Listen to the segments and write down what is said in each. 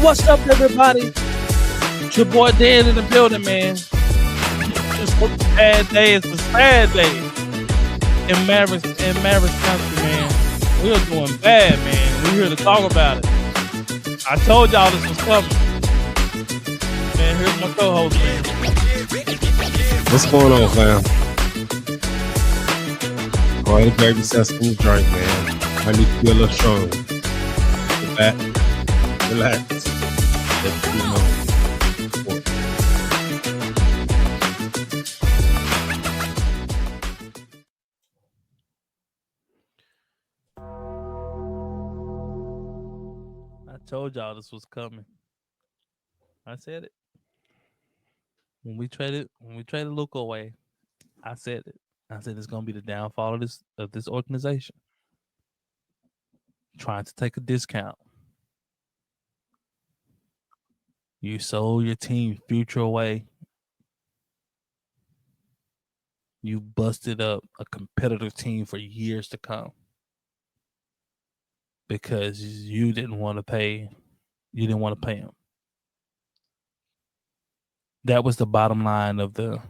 What's up, everybody? It's your boy Dan in the building, man. It's a bad day. It's a sad day in Mavs country, man. We are doing bad, man. We're here to talk about it. I told y'all this was coming. Man, here's my co-host, man. What's going on, fam? Go ahead and grab yourself some drink, man. I need to be a little strong. Sit back, relax. Let's keep moving. I told y'all this was coming. I said it. When we traded Luka away, I said it. I said it's gonna be the downfall of this organization. Trying to take a discount. You sold your team's future away. You busted up a competitive team for years to come because you didn't want to pay. You didn't want to pay him. That was the bottom line of the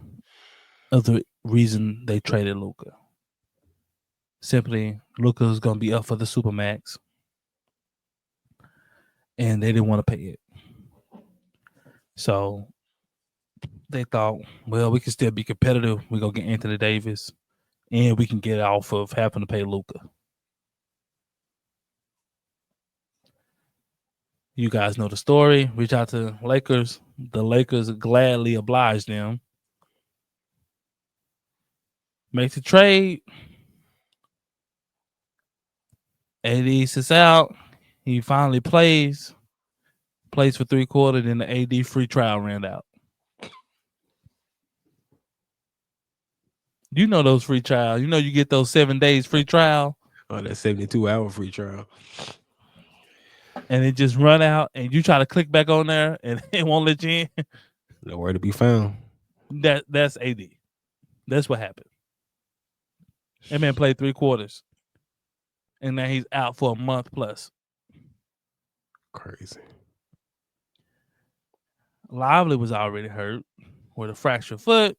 reason they traded Luka. Simply, Luka was going to be up for the Supermax, and they didn't want to pay it. So they thought, well, we can still be competitive. We're going to get Anthony Davis, and we can get off of having to pay Luka. You guys know the story. Reach out to Lakers. The Lakers gladly obliged them. Makes a trade. AD sits out. He finally plays for 3 quarters, then the AD free trial ran out. You know those free trials. You know you get those 7 days free trial. Oh, that 72-hour free trial. And it just run out, and you try to click back on there, and it won't let you in. Nowhere to be found. That's AD. That's what happened. That man played 3 quarters, and now he's out for a month plus. Crazy. Lively was already hurt with a fractured foot,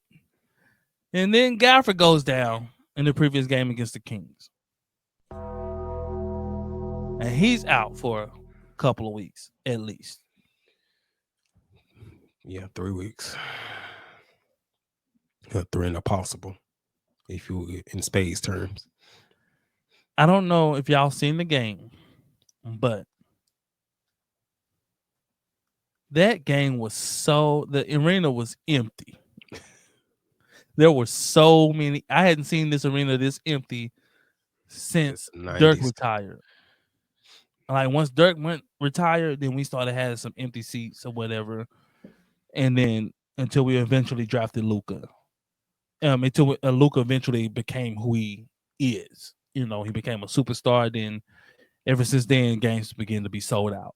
and then Gafford goes down in the previous game against the Kings, and he's out for a couple of weeks at least. Yeah, 3 weeks. 3 and a possible, if you in spades terms. I don't know if y'all seen the game, but that game was the arena was empty. There were so many. I hadn't seen this arena this empty since Dirk retired. Like once Dirk retired, then we started having some empty seats or whatever, and then until we eventually drafted Luka. Until Luka eventually became who he is. You know, he became a superstar. Then, ever since then, games began to be sold out.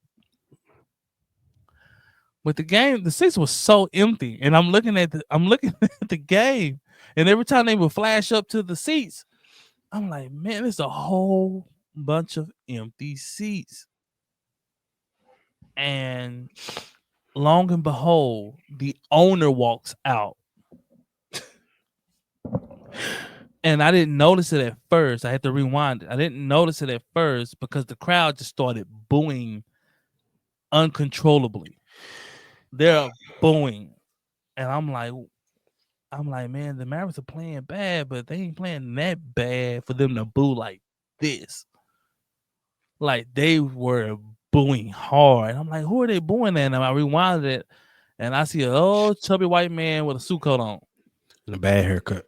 But the seats was so empty, and I'm looking at the game, and every time they would flash up to the seats, I'm like, man, there's a whole bunch of empty seats. And long and behold, the owner walks out. And I didn't notice it at first. I had to rewind it. I didn't notice it at first because the crowd just started booing uncontrollably. They're booing. And I'm like, man, the Mavericks are playing bad, but they ain't playing that bad for them to boo like this. Like they were booing hard. I'm like, who are they booing at? And I rewinded it, and I see an old chubby white man with a suit coat on. And a bad haircut.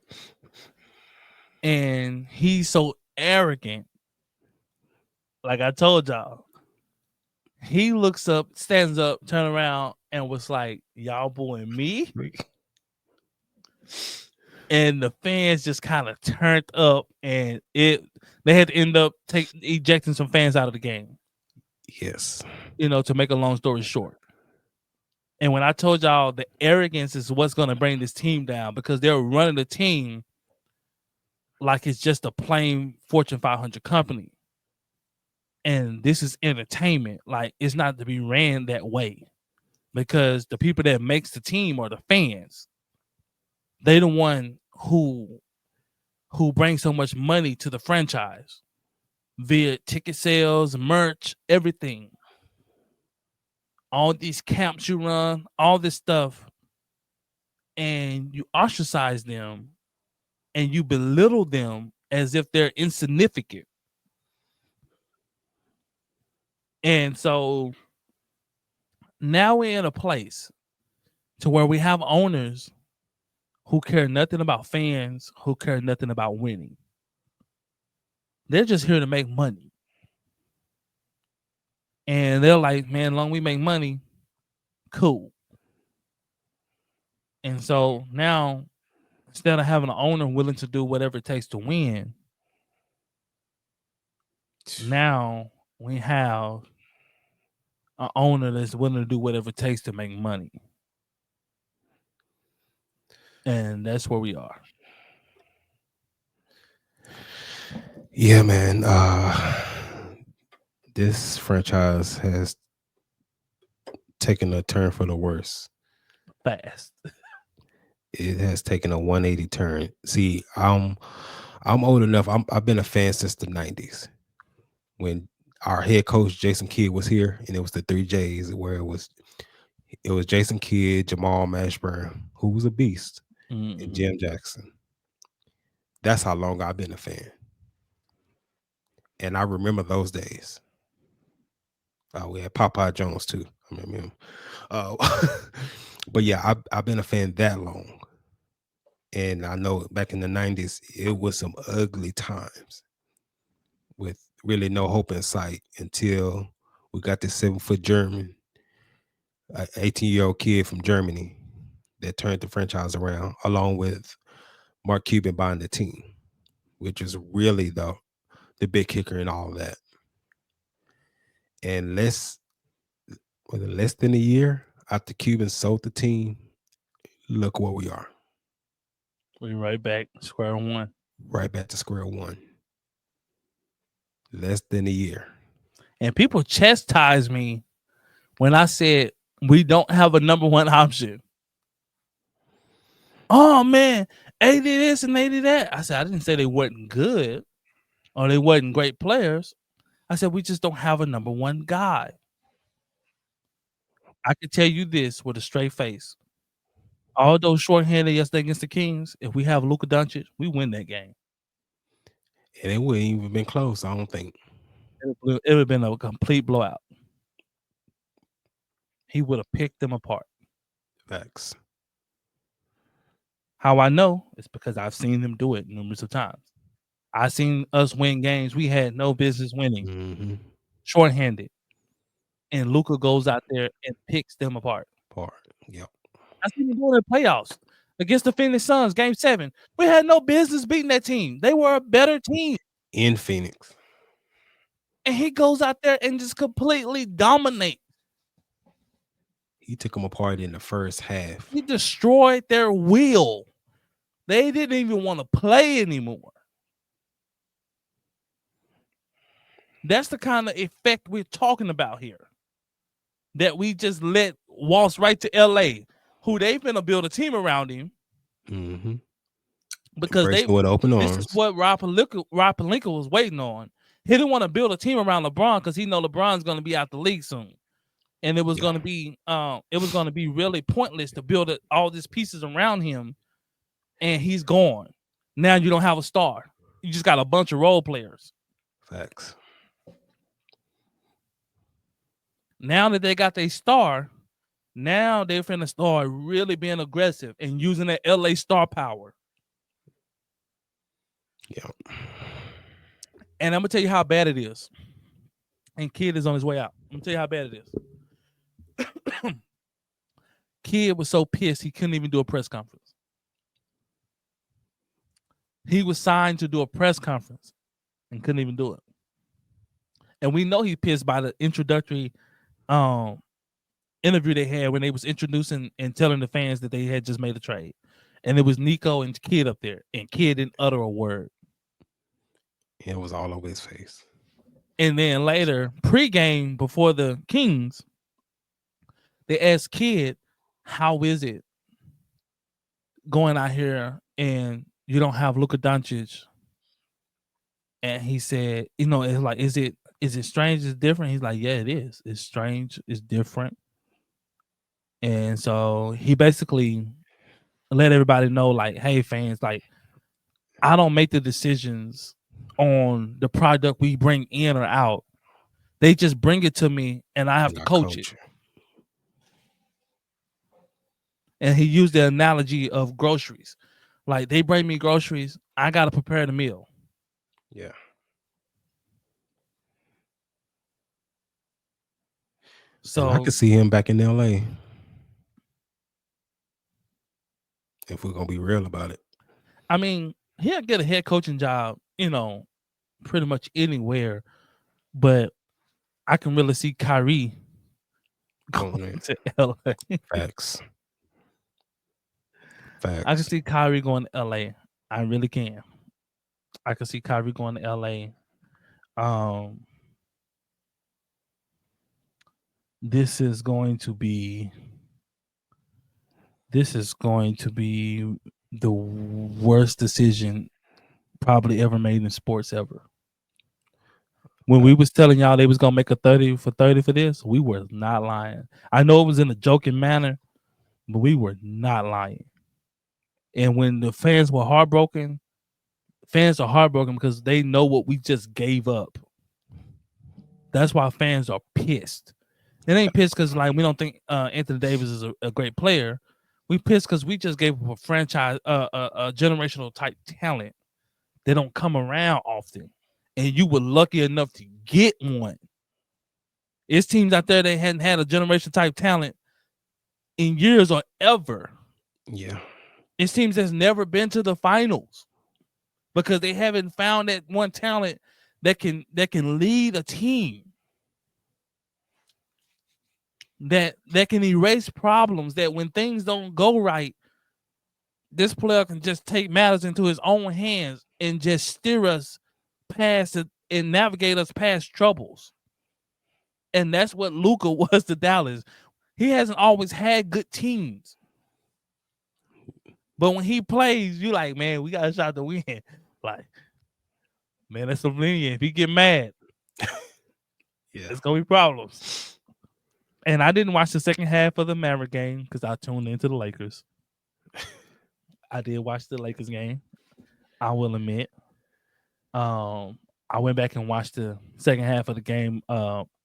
And he's so arrogant. Like I told y'all. He looks up, stands up, turn around, and was like, y'all booing me? And the fans just kind of turned up, and they had to end up ejecting some fans out of the game. Yes. You know, to make a long story short. And when I told y'all the arrogance is what's going to bring this team down, because they're running the team like it's just a plain Fortune 500 company. And this is entertainment. Like, it's not to be ran that way, because the people that makes the team are the fans. They the one who bring so much money to the franchise via ticket sales, merch, everything. All these camps you run, all this stuff, and you ostracize them and you belittle them as if they're insignificant. And so now we're in a place to where we have owners who care nothing about fans, who care nothing about winning. They're just here to make money. And they're like, man, as long as we make money, cool. And so now, instead of having an owner willing to do whatever it takes to win, now we have an owner that's willing to do whatever it takes to make money. And that's where we are. Yeah, man. This franchise has taken a turn for the worse. Fast. It has taken a 180 turn. See, I'm old enough. I've been a fan since the 90s when our head coach Jason Kidd was here, and it was the 3Js, where it was Jason Kidd, Jamal Mashburn, who was a beast, and Jim Jackson. That's how long I've been a fan. And I remember those days. We had Popeye Jones too. I remember him. But yeah, I've been a fan that long. And I know back in the 90s, it was some ugly times with really no hope in sight until we got this 7-foot German, 18-year-old kid from Germany that turned the franchise around, along with Mark Cuban buying the team, which is really the big kicker in all of that. And less than a year after Cuban sold the team, look where we are. We're right back to square one. Right back to square one. Less than a year. And people chastise me when I said we don't have a number one option. Oh man, 80 this and 80 that. I said, I didn't say they weren't good or they wasn't great players. I said, we just don't have a number one guy. I can tell you this with a straight face. All those shorthanded yesterday against the Kings, if we have Luka Doncic, we win that game. And it wouldn't even been close, I don't think. It would have been a complete blowout. He would have picked them apart. Facts. How I know is because I've seen him do it numerous of times. I've seen us win games we had no business winning, shorthanded, and Luka goes out there and picks them apart. Yep. I seen him doing it in playoffs against the Phoenix Suns, Game 7. We had no business beating that team. They were a better team in Phoenix, and he goes out there and just completely dominates. He took them apart in the first half. He destroyed their will. They didn't even want to play anymore. That's the kind of effect we're talking about here. That we just let waltz right to LA, who they finna build a team around him. Because this is what Rob Pelinka was waiting on. He didn't want to build a team around LeBron because he know LeBron's gonna be out the league soon. And it was gonna be really pointless to build all these pieces around him, and he's gone. Now you don't have a star. You just got a bunch of role players. Facts. Now that they got their star, now they're finna start really being aggressive and using that LA star power. Yeah. And I'm gonna tell you how bad it is. And Kid is on his way out. I'm gonna tell you how bad it is. Kid was so pissed he couldn't even do a press conference. He was signed to do a press conference and couldn't even do it. And we know he's pissed by the introductory interview they had when they was introducing and telling the fans that they had just made a trade. And it was Nico and Kid up there, and Kid didn't utter a word. It was all over his face. And then later, pregame before the Kings, they asked Kid, how is it going out here and you don't have Luka Doncic? And he said, it's like, is it strange? It's different. He's like, yeah, it is. It's strange. It's different. And so he basically let everybody know, like, hey, fans, like, I don't make the decisions on the product we bring in or out. They just bring it to me and I have to coach it. And he used the analogy of groceries. Like, they bring me groceries, I got to prepare the meal. Yeah. So I could see him back in LA. If we're gonna be real about it. I mean, he'll get a head coaching job, pretty much anywhere. But I can really see Kyrie going to LA. Facts. I can see Kyrie going to LA. I really can. I can see Kyrie going to LA. This is going to be the worst decision probably ever made in sports ever. When we was telling y'all they was gonna make a 30 for this, we were not lying. I know it was in a joking manner, but we were not lying. And when the fans were heartbroken, fans are heartbroken because they know what we just gave up. That's why fans are pissed. It ain't pissed because like we don't think Anthony Davis is a great player. We pissed because we just gave up a franchise, a generational type talent. They don't come around often, and you were lucky enough to get one. It's teams out there that hadn't had a generation type talent in years or ever. Yeah. It's teams that's never been to the finals because they haven't found that one talent that can lead a team. That can erase problems, that when things don't go right, this player can just take matters into his own hands and just steer us past it and navigate us past troubles. And that's what Luka was to Dallas. He hasn't always had good teams. But when he plays, you like, man, we got a shot to win. Like, man, that's some lenient. If he get mad, it's going to be problems. And I didn't watch the second half of the Maverick game because I tuned into the Lakers. I did watch the Lakers game. I will admit. I went back and watched the second half of the game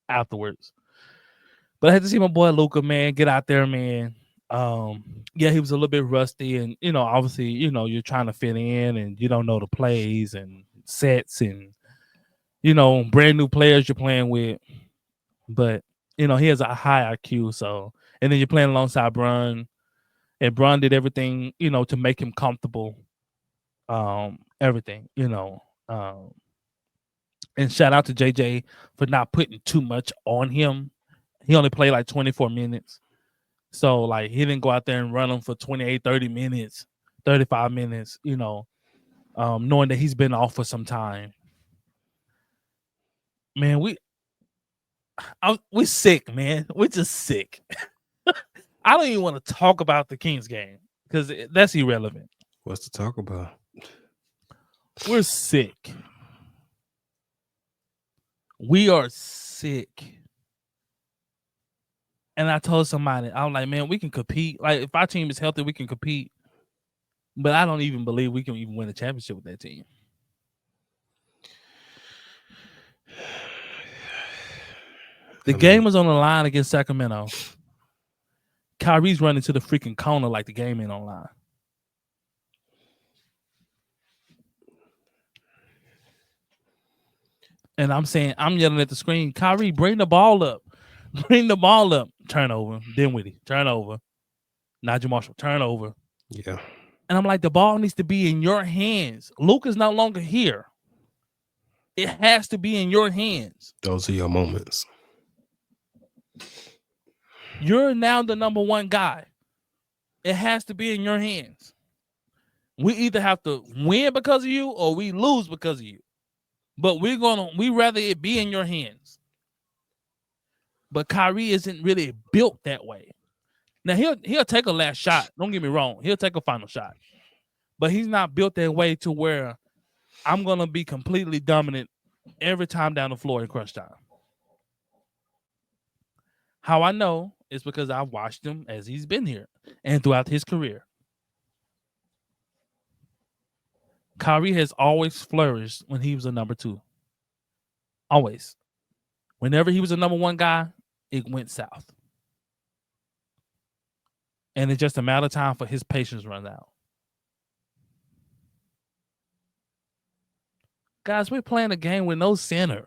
afterwards. But I had to see my boy Luka, man, get out there, man. Yeah, he was a little bit rusty, and obviously, you're trying to fit in, and you don't know the plays and sets, and brand new players you're playing with. But he has a high IQ, so and then you're playing alongside Bron, and Bron did everything to make him comfortable. Everything, and shout out to JJ for not putting too much on him. He only played like 24 minutes. So, like, he didn't go out there and run them for 28, 30 minutes, 35 minutes, knowing that he's been off for some time. Man, we're sick, man. We're just sick. I don't even want to talk about the Kings game because that's irrelevant. What's to talk about? We're sick. We are sick. And I told somebody, I'm like, man, we can compete. Like, if our team is healthy, we can compete. But I don't even believe we can even win a championship with that team. The game was on the line against Sacramento. Kyrie's running to the freaking corner like the game ain't online. And I'm saying, I'm yelling at the screen, Kyrie, bring the ball up. Bring the ball up. Turnover. Dinwiddie. Turnover. Nigel Marshall. Turnover. Yeah. And I'm like, the ball needs to be in your hands. Luka's no longer here. It has to be in your hands. Those are your moments. You're now the number one guy. It has to be in your hands. We either have to win because of you or we lose because of you. but we rather it be in your hands. But Kyrie isn't really built that way. Now he'll take a last shot. Don't get me wrong. He'll take a final shot. But he's not built that way to where I'm gonna be completely dominant every time down the floor in crunch time. How I know is because I've watched him as he's been here and throughout his career. Kyrie has always flourished when he was a number 2. Always. Whenever he was a number 1 guy, it went south. And it's just a matter of time for his patience run out. Guys, we're playing a game with no center.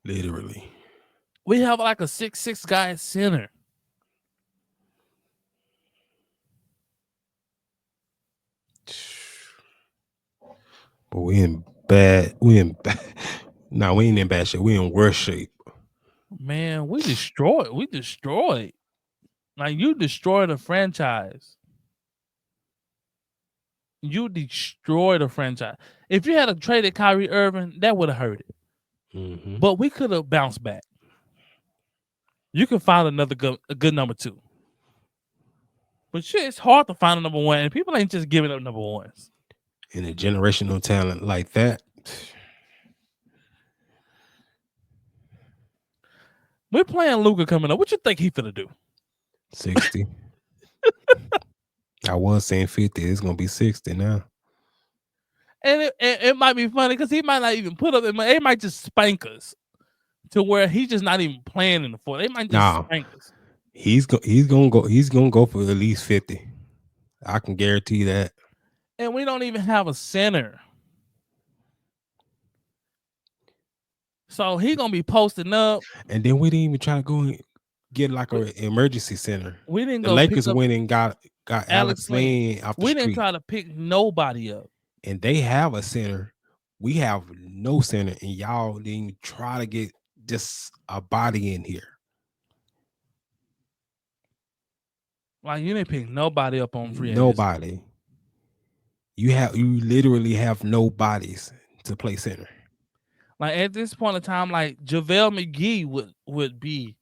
Literally. We have like a 6'6" guy at center. But we in bad. We ain't in bad shape. We in worse shape. Man, we destroyed. Like, you destroyed a franchise. You destroyed a franchise. If you had traded Kyrie Irving, that would have hurt it. Mm-hmm. But we could have bounced back. You can find another good number 2. But shit, it's hard to find a number 1, and people ain't just giving up number 1s. And a generational talent like that. We're playing Luka coming up. What you think he finna do? 60. I was saying 50. It's gonna be 60 now. And it might be funny because he might not even put up. They might just spank us to where he's just not even playing in the floor. They might just spank us. He's gonna go for at least 50. I can guarantee that. And we don't even have a center. So he gonna be posting up. And then we didn't even try to go and get like an emergency center. We didn't the go. Lakers went and got Alex Len off the We street. didn't try to pick nobody up. And they have a center. We have no center, and y'all didn't even try to get just a body in here. Like, you didn't pick nobody up on free agency. Nobody. You literally have no bodies to play center. Like, at this point in time, like JaVale McGee would be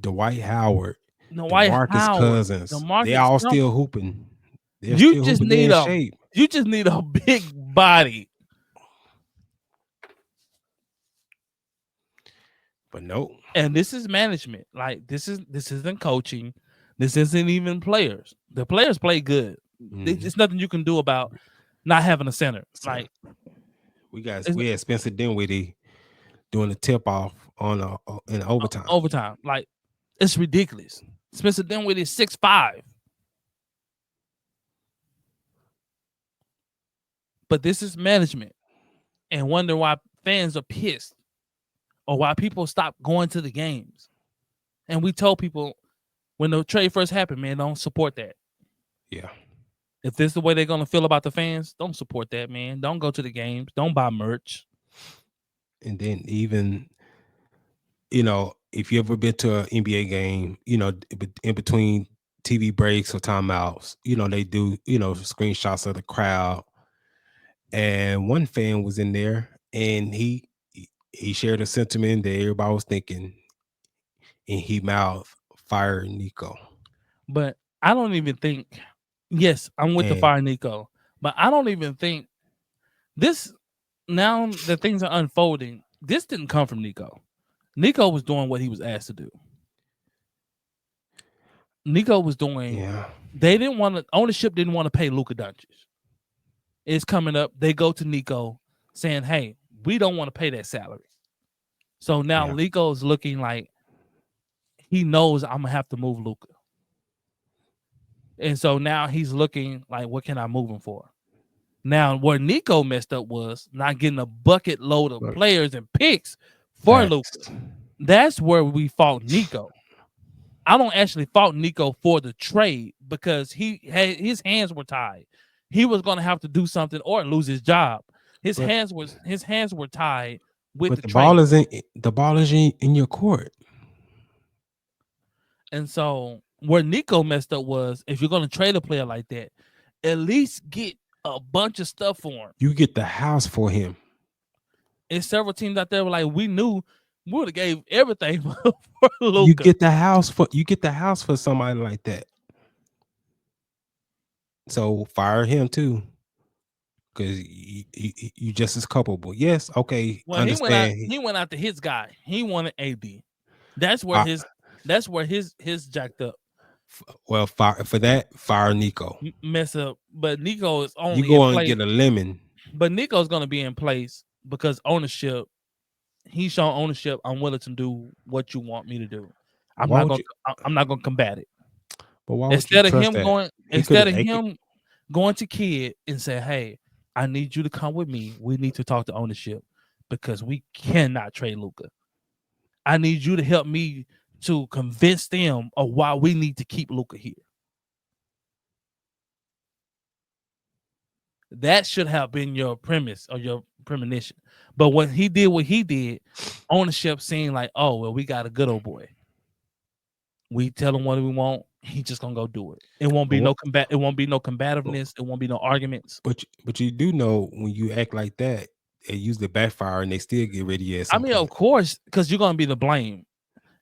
Dwight Howard, DeMarcus Cousins. They all still hooping. You just need a big body. But no. And this is management. Like, this isn't coaching. This isn't even players. The players play good. Mm-hmm. There's nothing you can do about not having a center. Like, we had Spencer Dinwiddie doing the tip off on in overtime. Overtime. Like, it's ridiculous. Spencer Dinwiddie is 6'5". But this is management. And wonder why fans are pissed. Or why people stop going to the games. And we told people when the trade first happened, man, don't support that. Yeah. If this is the way they're going to feel about the fans, don't support that, man. Don't go to the games. Don't buy merch. And then even, if you ever been to an NBA game, in between TV breaks or timeouts, they do, screenshots of the crowd. And one fan was in there and he shared a sentiment that everybody was thinking, and he mouthed, "Fire Nico." But I don't even think, yes, I'm with the fire Nico, but I don't even think this, now that things are unfolding, this didn't come from Nico. Nico was doing what he was asked to do. Nico was doing, ownership didn't want to pay Luka Doncic. It's coming up. They go to Nico saying, hey, we don't want to pay that salary. So now Nico's looking like he knows I'm going to have to move Luka. And so now he's looking like, what can I move him for? Now, where Nico messed up was not getting a bucket load of players and picks for Luka. That's where we fought Nico. I don't actually fault Nico for the trade because his hands were tied. He was going to have to do something or lose his job. His hands were tied with the trade. The ball is in your court. And so where Nico messed up was, if you're going to trade a player like that, at least get a bunch of stuff for him. You get the house for him. It's several teams out there were like, we knew we would have gave everything for Luka. You get the house for somebody like that. So fire him too, because you just as culpable. Yes, okay, well, understand. he went out to his guy. He wanted AD. That's where his jacked up. Well, fire Nico. Mess up, but Nico is only You go in and place. get a lemon. But Nico's gonna be in place because ownership. He's shown ownership. I'm willing to do what you want me to do. I'm not gonna combat it. But why would you trust that? Instead of him going to Kid and say, "Hey, I need you to come with me. We need to talk to ownership because we cannot trade Luka. I need you to help me to convince them of why we need to keep Luka here." That should have been your premise or your premonition. But when he did what he did, ownership seemed like, oh, well, we got a good old boy. We tell him what we want. He's just gonna go do it. It won't be no It won't be no combativeness. It won't be no arguments. But you do know when you act like that, it usually backfire and they still get rid of you. I mean, of course, because you're gonna be the blame.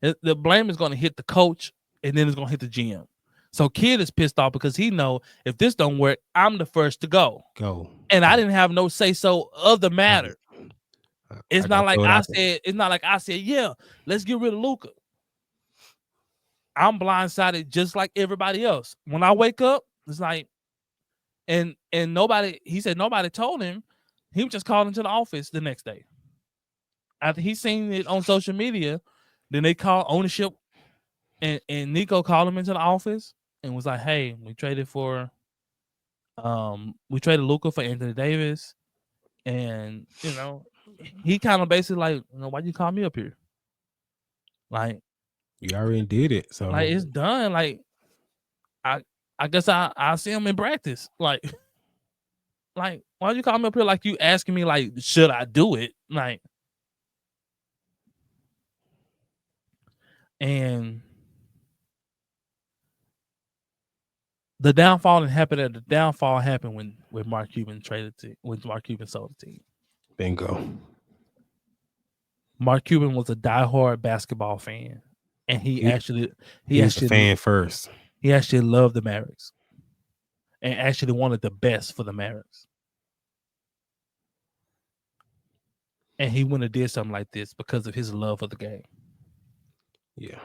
The blame is gonna hit the coach, and then it's gonna hit the GM. So Kid is pissed off because he know if this don't work, I'm the first to go. And I didn't have no say so of the matter. It's not like I said. It's not like I said, yeah, let's get rid of Luka. I'm blindsided just like everybody else. When I wake up, it's like, and nobody. He said nobody told him. He was just called into the office the next day. After he seen it on social media, then they called ownership, and Nico called him into the office and was like, "Hey, we traded Luka for Anthony Davis, and he kind of basically like, why'd you call me up here? Like, you already did it, so like it's done. Like, I guess I see him in practice. Like, why'd you call me up here? Like, you asking me like, should I do it? Like, and the downfall happened. The downfall happened when Mark Cuban when Mark Cuban sold the team. Bingo. Mark Cuban was a diehard basketball fan, and he was a fan first. He actually loved the Mavericks, and actually wanted the best for the Mavericks. And he wouldn't have did something like this because of his love of the game. Yeah.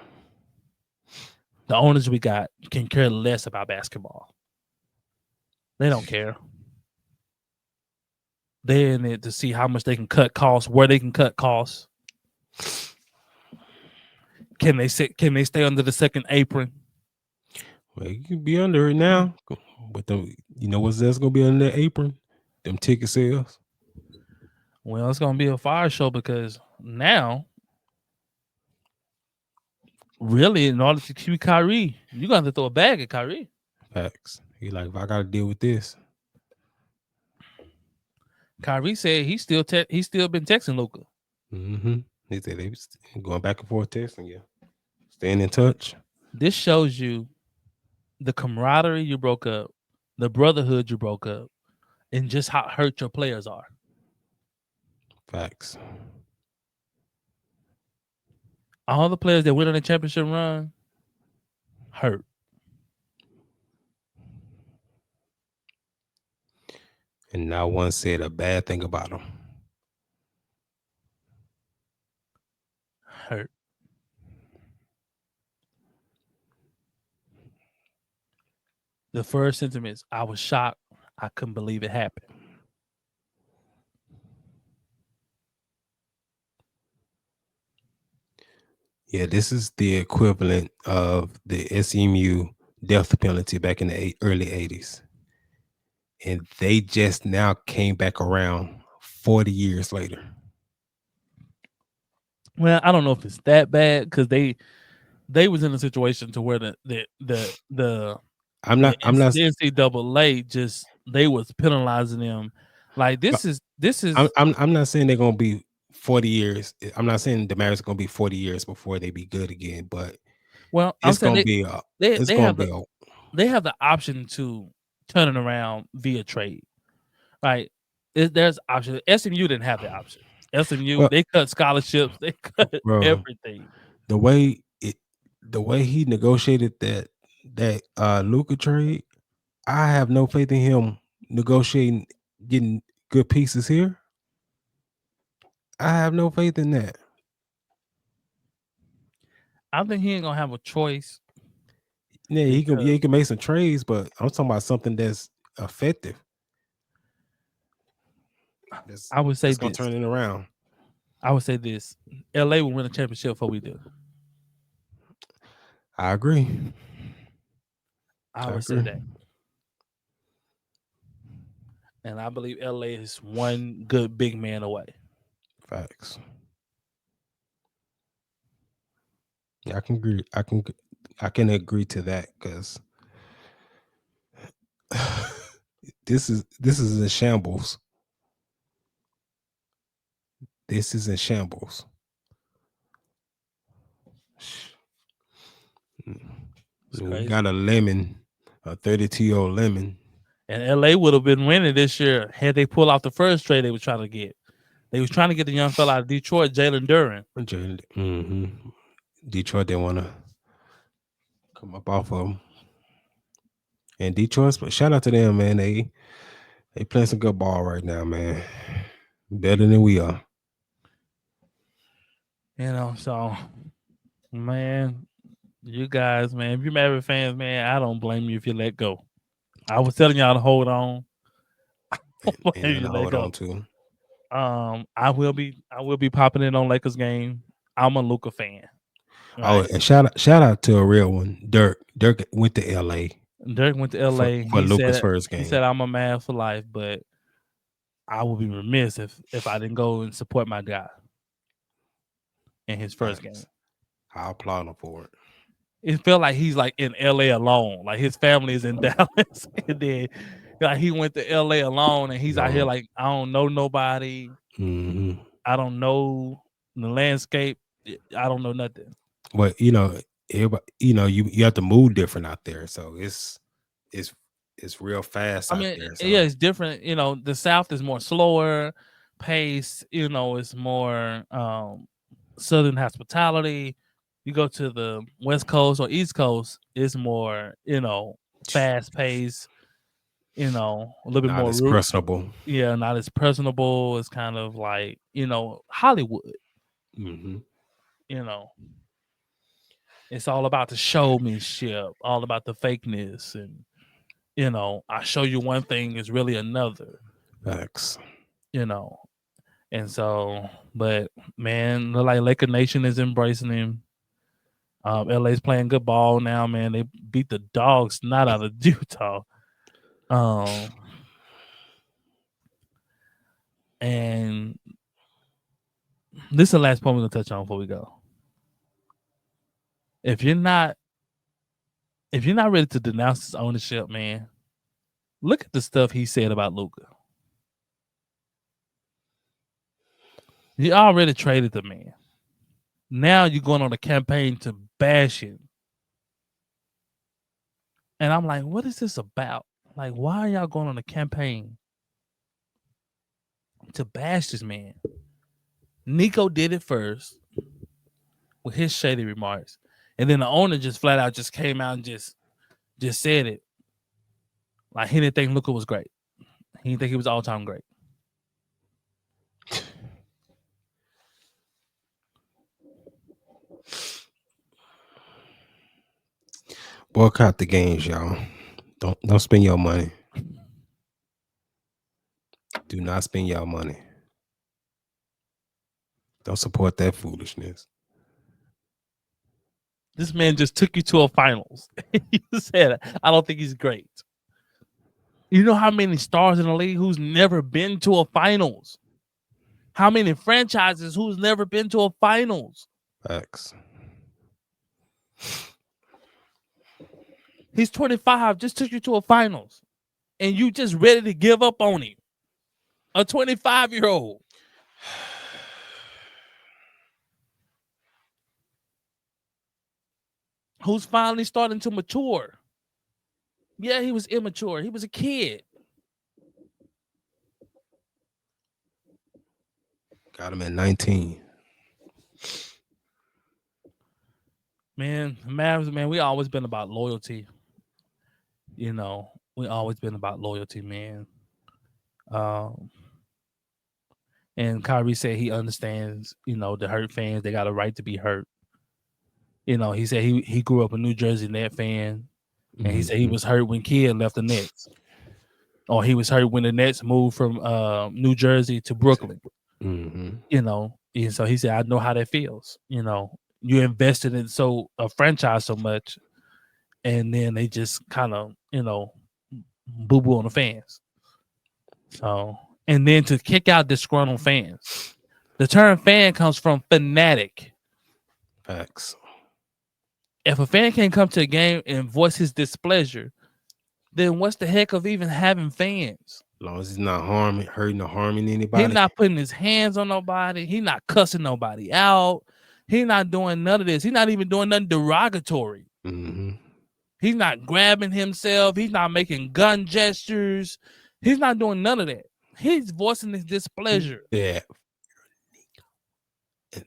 The owners we got can care less about basketball. They don't care. They're in it to see how much they can cut costs, where they can cut costs. Can they stay under the second apron? Well, you can be under it now. But you know what's else gonna be under the apron? Them ticket sales. Well, it's gonna be a fire show because now, really, in order to keep Kyrie, you're gonna have to throw a bag at Kyrie. Facts. He like, if I gotta deal with this. Kyrie said he's still been texting Luka. Mm-hmm. He said they was going back and forth texting, yeah. Staying in touch. This shows you the camaraderie you broke up, the brotherhood you broke up, and just how hurt your players are. Facts. All the players that went on the championship run hurt. And not one said a bad thing about them. Hurt. The first sentiments, I was shocked. I couldn't believe it happened. Yeah, this is the equivalent of the SMU death penalty back in the early 80s. And they just now came back around 40 years later. Well, I don't know if it's that bad because they was in a situation to where the NCAA just they was penalizing them. Like this is I'm not saying they're gonna be 40 years. I'm not saying the Mavericks are gonna be 40 years before they be good again, but it's gonna be they have the option to turn it around via trade. Right. There's option. SMU didn't have the option. SMU, Well, they cut scholarships, they cut bro, everything. the way he negotiated that Luka trade, I have no faith in him negotiating getting good pieces here. I have no faith in that. I think he ain't gonna have a choice. Yeah, he can make some trades, but I'm talking about something that's effective. I would say that's gonna this. turn it around. I would say this. LA will win a championship before we do. I agree. I would say that. And I believe LA is one good big man away. Facts. Yeah, I can agree to that because this is in shambles. This is in shambles. We got a lemon, a 32-year-old lemon. And LA would have been winning this year had they pulled off the first trade they were trying to get. They was trying to get the young fella out of Detroit, Jalen Duren. Mm-hmm. Detroit didn't want to come up off of him. And Detroit, but shout out to them, man. They playing some good ball right now, man. Better than we are. You know, so man, you guys, man, if you're Mavericks fans, man, I don't blame you if you let go. I was telling y'all to hold on. And hold on to. I will be popping in on Lakers game. I'm a Luka fan. Right? Oh, and shout out to a real one. Dirk went to LA. Dirk went to LA. For Luka's first game. He said I'm a Mavs for life, but I would be remiss if I didn't go and support my guy in his first game. I applaud him for it. It felt like he's like in LA alone. Like his family is in Dallas. And then like he went to LA alone and he's out here like, I don't know nobody. Mm-hmm. I don't know the landscape. I don't know nothing. Well, everybody, you have to move different out there. So it's real fast out there. So. Yeah, it's different. The South is more slower pace. It's more Southern hospitality. You go to the West Coast or East Coast, it's more, fast paced, a little bit not more as personable. Yeah, not as personable. It's kind of like, Hollywood. Mm-hmm. It's all about the showmanship, all about the fakeness. And, I show you one thing is really another. Facts. And so, but man, like Laker Nation is embracing him. LA's playing good ball now, man. They beat the dogs not out of Utah. And this is the last point we're gonna touch on before we go. If you're not ready to denounce his ownership, man, look at the stuff he said about Luka. You already traded the man. Now you're going on a campaign to bash him. And I'm like, what is this about? Like, why are y'all going on a campaign to bash this man? Nico did it first with his shady remarks. And then the owner just flat out just came out and just said it. Like, he didn't think Luka was great. He didn't think he was all-time great. Boycott the games, y'all. Don't spend your money. Do not spend your money. Don't support that foolishness. This man just took you to a finals. You said, I don't think he's great. You know how many stars in the league who's never been to a finals? How many franchises who's never been to a finals? Facts. He's 25, just took you to a finals. And you just ready to give up on him. A 25-year-old. Who's finally starting to mature. Yeah, he was immature. He was a kid. Got him at 19. Man, Mavs, man, we always been about loyalty. You know, we always been about loyalty, man. And Kyrie said he understands, the hurt fans, they got a right to be hurt. He said he grew up a New Jersey Net fan, and he said he was hurt when Kidd left the Nets, or he was hurt when the Nets moved from New Jersey to Brooklyn. And so he said, I know how that feels. You invested in a franchise so much, and then they just kind of, boo boo on the fans. So, and then to kick out disgruntled fans. The term fan comes from fanatic. Facts. If a fan can't come to a game and voice his displeasure, then what's the heck of even having fans? As long as he's not hurting or harming anybody. He's not putting his hands on nobody. He's not cussing nobody out. He's not doing none of this. He's not even doing nothing derogatory. He's not grabbing himself. He's not making gun gestures. He's not doing none of that. He's voicing his displeasure. Yeah.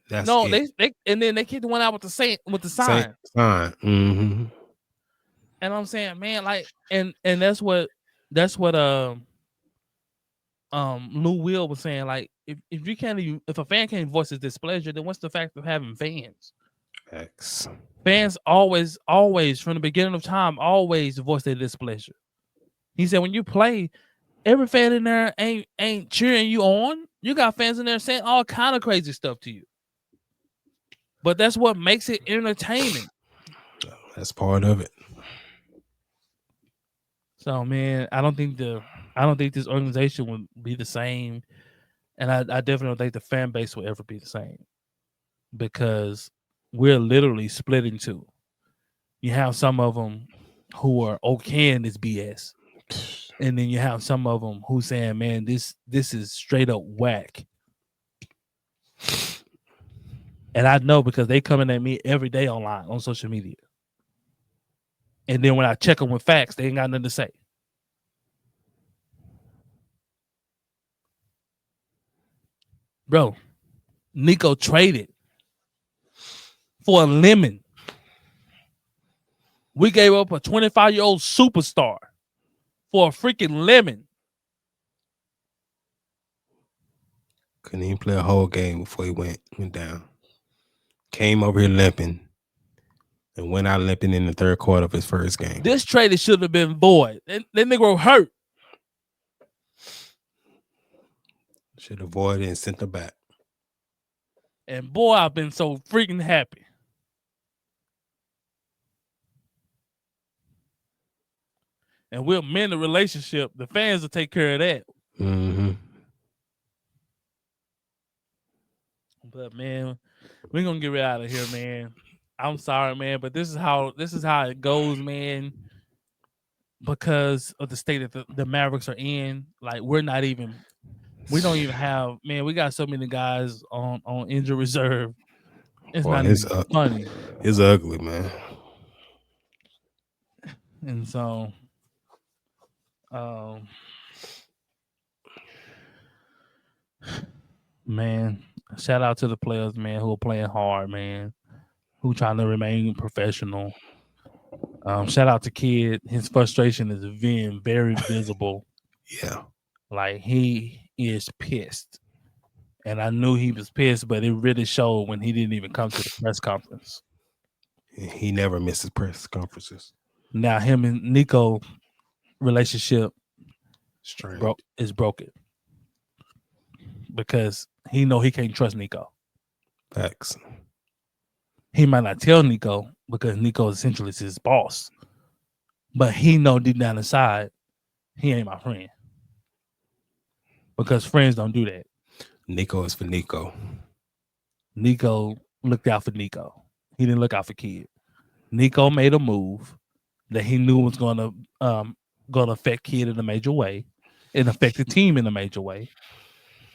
That's they and then they kicked the one out with the sign. And I'm saying, man, like, and that's what Lou Will was saying. Like, if a fan can't voice his displeasure, then what's the fact of having fans? Facts. Fans always from the beginning of time always voice their displeasure. He said when you play, every fan in there ain't cheering you on. You got fans in there saying all kind of crazy stuff to you. But that's what makes it entertaining. That's part of it. So, man, I don't think this organization would be the same, and I definitely don't think the fan base will ever be the same, because we're literally split in two. You have some of them who are okay in this BS, and then you have some of them who saying, "Man, this is straight up whack." And I know because they coming at me every day online on social media. And then when I check them with facts, they ain't got nothing to say. Bro, Nico traded for a lemon. We gave up a 25-year-old superstar for a freaking lemon. Couldn't even play a whole game before he went down. Came over here limping and went out limping in the third quarter of his first game. This trade should have been void. That nigga hurt. Should have voided and sent him back. And boy, I've been so freaking happy. And we'll mend the relationship. The fans will take care of that. But man, we're gonna get out of here, man. I'm sorry, man, but this is how it goes, man. Because of the state that the Mavericks are in, like we don't even have, man. We got so many guys on injury reserve. It's not even funny. It's ugly, man. And so, man, shout out to the players, man, who are playing hard, man, who trying to remain professional. Shout out to Kidd. His frustration is being very visible. Yeah. Like he is pissed. And I knew he was pissed, but it really showed when he didn't even come to the press conference. He never misses press conferences. Now him and Nico relationship is broken. Because he know he can't trust Nico. Facts. He might not tell Nico because Nico essentially is his boss. But he know deep down inside, he ain't my friend. Because friends don't do that. Nico is for Nico. Nico looked out for Nico. He didn't look out for Kidd. Nico made a move that he knew was gonna affect Kidd in a major way. It affected the team in a major way.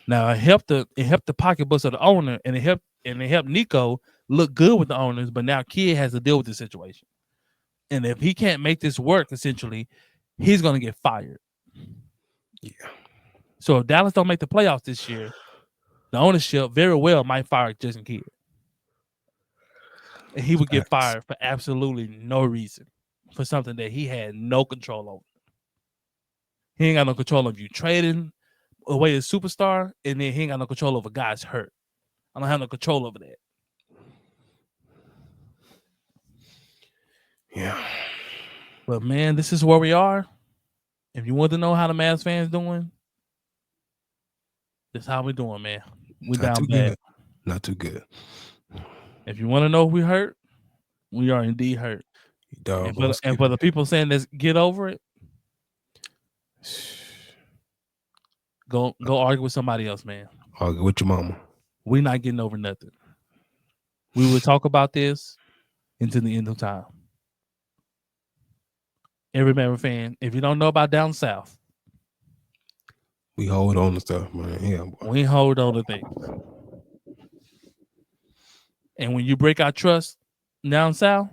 Now it helped the pocketbooks of the owner, and it helped Nico look good with the owners. But now Kidd has to deal with the situation, and if he can't make this work, essentially, he's gonna get fired. Yeah. So if Dallas don't make the playoffs this year, the ownership very well might fire Jason Kidd. And he would get fired for absolutely no reason, for something that he had no control over. He ain't got no control of you trading away a superstar, and then he ain't got no control over guys hurt. I don't have no control over that. Yeah. But man, this is where we are. If you want to know how the Mavs fans doing, this is how we doing, man. We down bad. Not too good. If you want to know if we hurt, we are indeed hurt. And for the people saying this, get over it. Go argue with somebody else, man. Argue with your mama. We're not getting over nothing. We will talk about this until the end of time. Every Maverick fan, if you don't know about down south, we hold on to stuff, man. Yeah, boy. We hold on to things. And when you break our trust down south,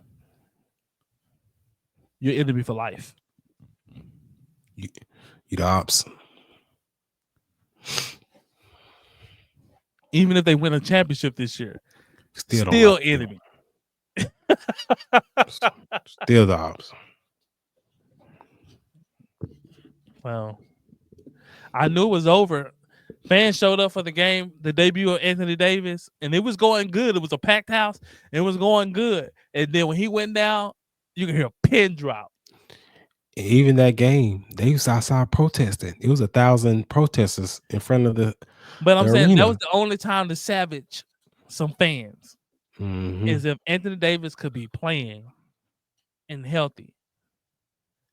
you're enemy for life. You the ops. Even if they win a championship this year, still enemy. Still the ops. Well, I knew it was over. Fans showed up for the game, the debut of Anthony Davis, and it was going good. It was a packed house. It was going good. And then when he went down, you can hear a pin drop. And even that game, they was outside protesting. It was 1,000 protesters in front of the But I'm saying arena. that was the only time to savage some fans. Mm-hmm. Is if Anthony Davis could be playing and healthy.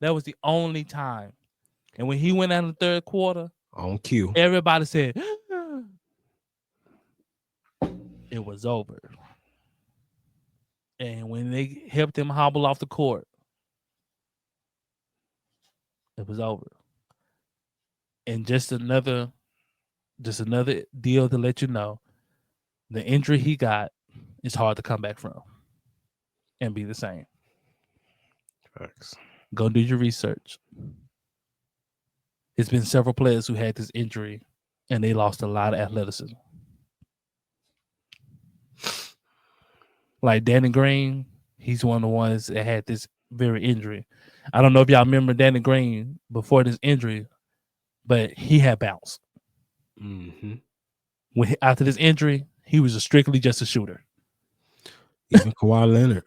That was the only time. And when he went out in the third quarter, on cue, everybody said it was over. And when they helped him hobble off the court, it was over. And just another deal to let you know, the injury he got is hard to come back from and be the same. Facts. Go do your research. It's been several players who had this injury and they lost a lot of athleticism. Like Danny Green, he's one of the ones that had this very injury. I don't know if y'all remember Danny Green before this injury, but he had bounce. Mm-hmm. After this injury, he was strictly just a shooter. Even Kawhi Leonard,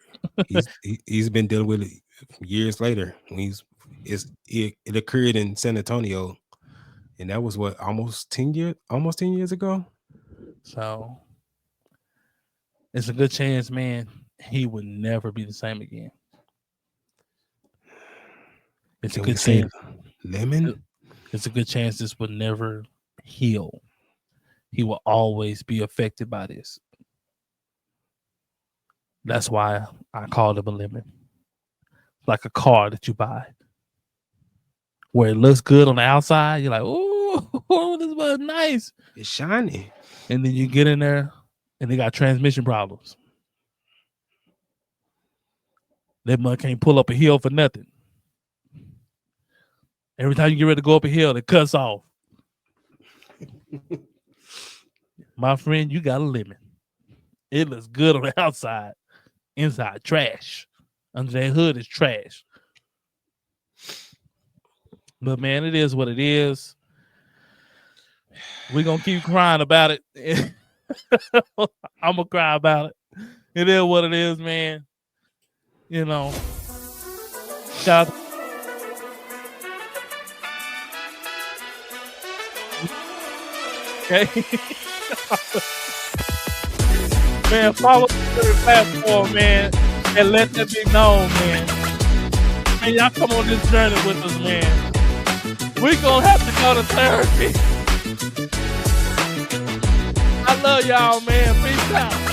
he's been dealing with it years later. When it occurred in San Antonio, and that was what, almost 10 years ago. So it's a good chance, man, he would never be the same again. It's a good chance. Lemon? It's a good chance this would never heal. He will always be affected by this. That's why I called him a lemon. Like a car that you buy. Where it looks good on the outside, you're like, oh, this was nice. It's shiny. And then you get in there and they got transmission problems. That mud can't pull up a hill for nothing. Every time you get ready to go up a hill, it cuts off. My friend, you got a lemon. It looks good on the outside. Inside, trash. Under that hood is trash. But man, it is what it is. We're going to keep crying about it. I'm going to cry about it. It is what it is, man. You know. Shout out. Okay. Man, follow the Twitter platform, man, and let that be known, man. Man, y'all come on this journey with us, man. We're going to have to go to therapy. I love y'all, man. Peace out.